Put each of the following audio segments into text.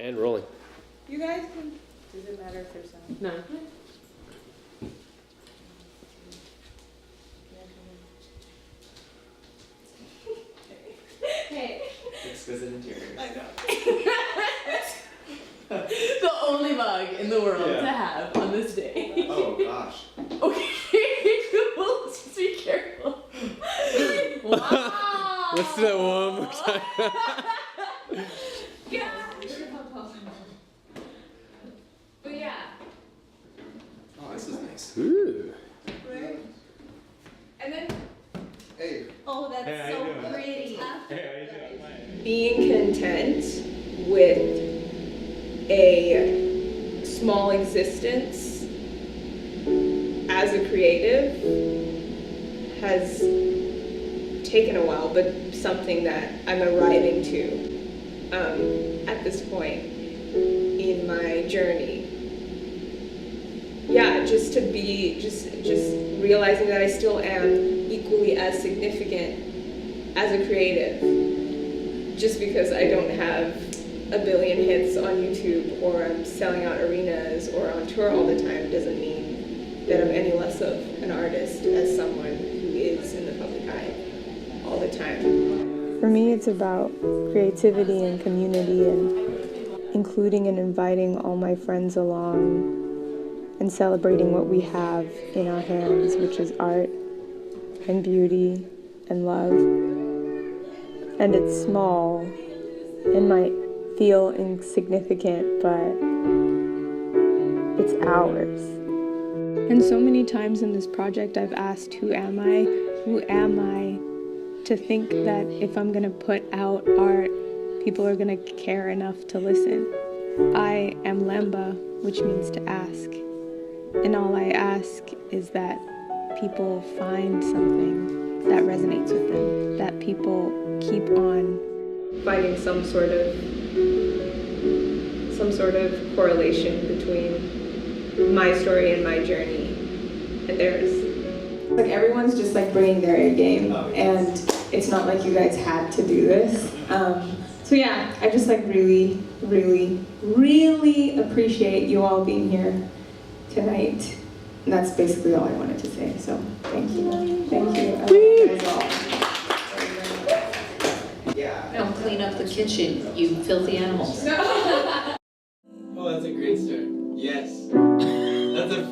And rolling. You guys can. Does it matter if there's sound? No. Hey. Exquisite interior. I know. The only mug in the world to have on this day. Oh gosh. Okay, well, let's just be careful. Wow. Let's do that one more time. But yeah. Oh, this is nice. Ooh. Right. And then. Hey. Oh, that's Hey, how so you doing? pretty. Hey, how you doing? Being content with a small existence as a creative has taken a while, but something that I'm arriving to at this point in my journey. Yeah, just to be, just realizing that I still am equally as significant as a creative. Just because I don't have a billion hits on YouTube or I'm selling out arenas or on tour all the time doesn't mean that I'm any less of an artist as someone who is in the public eye all the time. For me, it's about creativity and community and including and inviting all my friends along and celebrating what we have in our hands, which is art and beauty and love. And it's small and might feel insignificant, but it's ours. And so many times in this project I've asked, who am I? Who am I to think that if I'm gonna put out art, people are gonna care enough to listen? I am Lemba, which means to ask. And all I ask is that people find something that resonates with them, that people keep on finding some sort of correlation between my story and my journey and theirs. Like everyone's just like bringing their A game, and it's not like you guys had to do this. So yeah, I just like really, really, really appreciate you all being here tonight. And that's basically all I wanted to say. So thank you. Thank you. I love you guys all. Yeah. Don't clean up the kitchen, you filthy animals. Oh, that's a great start. Yes. That's a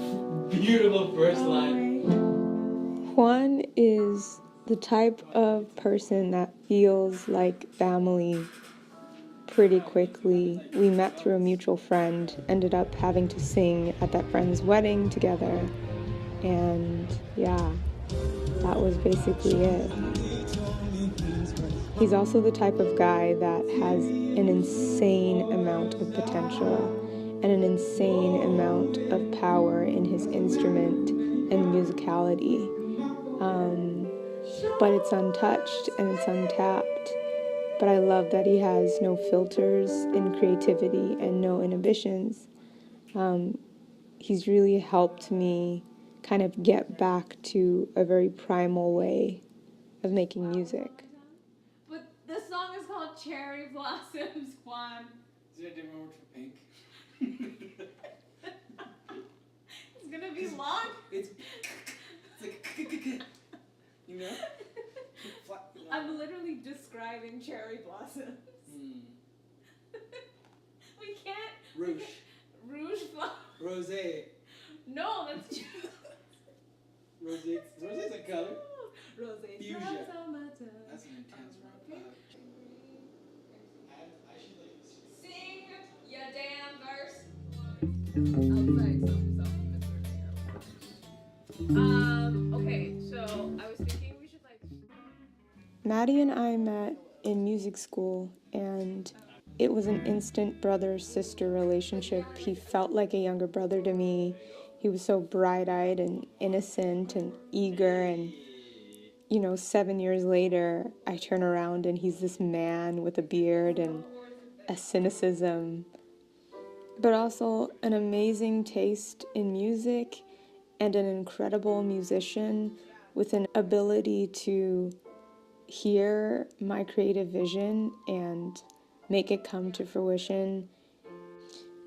beautiful first line. Juan is the type of person that feels like family pretty quickly. We met through a mutual friend, ended up having to sing at that friend's wedding together, and yeah, that was basically it. He's also the type of guy that has an insane amount of potential and an insane amount of power in his instrument and musicality. But it's untouched and it's untapped. But I love that he has no filters in creativity and no inhibitions. He's really helped me kind of get back to a very primal way of making music. But the song is called Cherry Blossoms, Juan. Is there a different word for pink? It's gonna be long. It's like, you know? I'm literally describing cherry blossoms. We can't. Rouge. Rouge blossom. Rosé. No, that's Rosé. Rosé's a color. Rosé. Fuchsia. That's an intense one. Sing your damn verse. Okay, so I was thinking we should like. Maddie and I met in music school, and it was an instant brother-sister relationship. He felt like a younger brother to me. He was so bright-eyed and innocent and eager, and 7 years later, I turn around and he's this man with a beard and a cynicism, but also an amazing taste in music and an incredible musician with an ability to hear my creative vision and make it come to fruition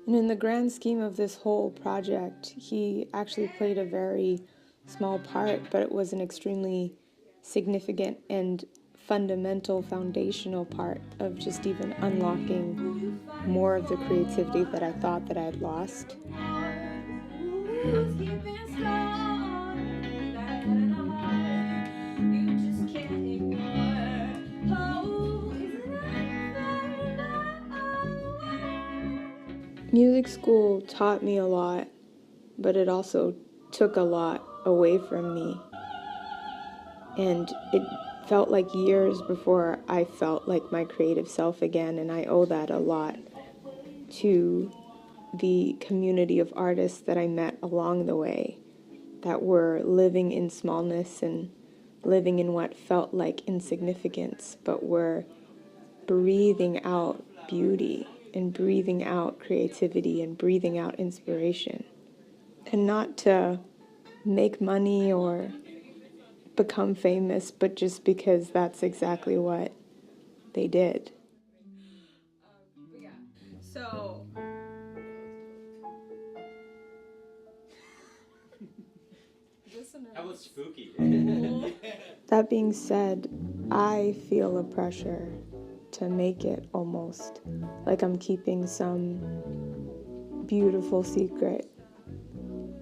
And in the grand scheme of this whole project, he actually played a very small part, but it was an extremely significant and fundamental, foundational part of just even unlocking more of the creativity that I thought that I had lost. Music school taught me a lot, but it also took a lot away from me. And it felt like years before I felt like my creative self again, and I owe that a lot to the community of artists that I met along the way that were living in smallness and living in what felt like insignificance, but were breathing out beauty and breathing out creativity and breathing out inspiration. And not to make money or become famous, but just because that's exactly what they did. Yeah. So. How about spooky? That being said, I feel a pressure to make it almost like I'm keeping some beautiful secret.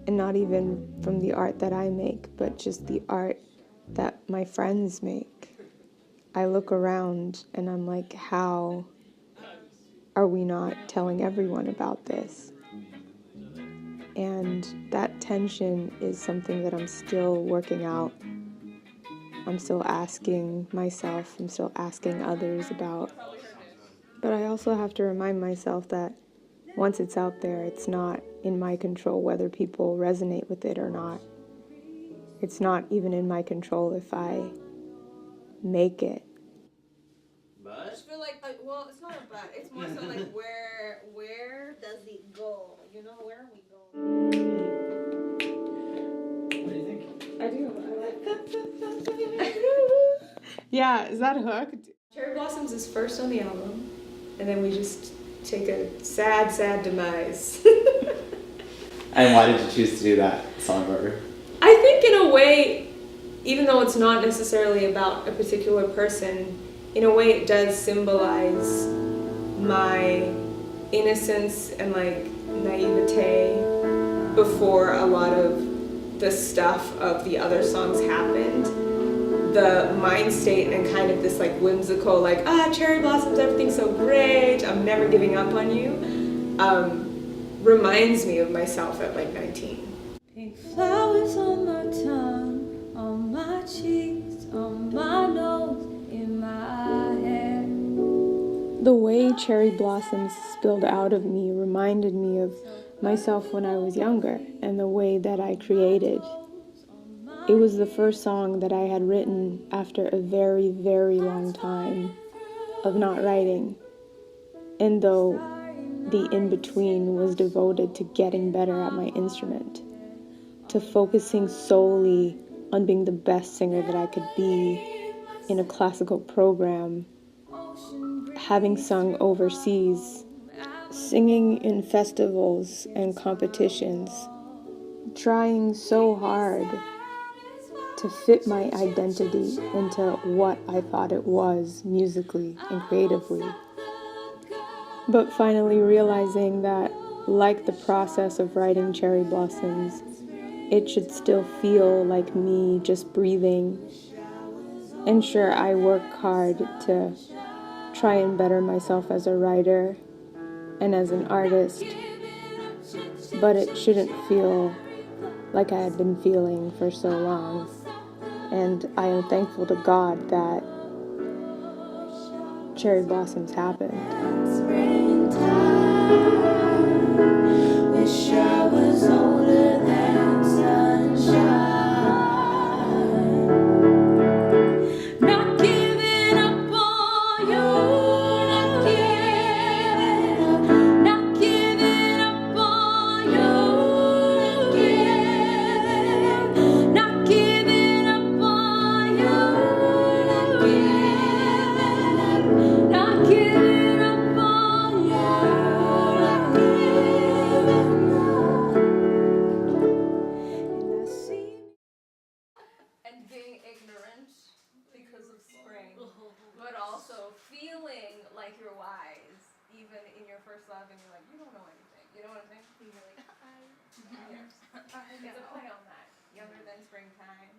And not even from the art that I make, but just the art that my friends make. I look around and I'm like, how are we not telling everyone about this? And that tension is something that I'm still working out. I'm still asking myself, I'm still asking others about. But I also have to remind myself that once it's out there, it's not in my control whether people resonate with it or not. It's not even in my control if I make it. I just feel like, well, it's not a bad. It's more so like where does it go? You know, where are we going? What do you think? I do. I like. Yeah, is that hooked? Cherry Blossoms is first on the album, and then we just take a sad, sad demise. And why did you choose to do that song over? I think in a way, even though it's not necessarily about a particular person, in a way it does symbolize my innocence and like naivete before a lot of the stuff of the other songs happened. The mind state and kind of this like whimsical, like, cherry blossoms, everything's so great, I'm never giving up on you, reminds me of myself at like 19. Pink flowers on my tongue, on my cheeks, on my nose, in my hair. The way cherry blossoms spilled out of me reminded me of myself when I was younger and the way that I created. It was the first song that I had written after a very, very long time of not writing. And though the in-between was devoted to getting better at my instrument, to focusing solely on being the best singer that I could be in a classical program, having sung overseas, singing in festivals and competitions, trying so hard to fit my identity into what I thought it was musically and creatively. But finally realizing that, like the process of writing Cherry Blossoms, it should still feel like me just breathing. And sure, I work hard to try and better myself as a writer and as an artist, but it shouldn't feel like I had been feeling for so long. And I am thankful to God that Cherry Blossoms happened. Wish I was older than sunshine. Not giving up on you. Not giving up on you. Not giving up on you. Not giving up on feeling like you're wise, even in your first love, and you're like, you don't know anything. You know what I'm saying? And you're like, I know. It's a play on that. Younger than springtime.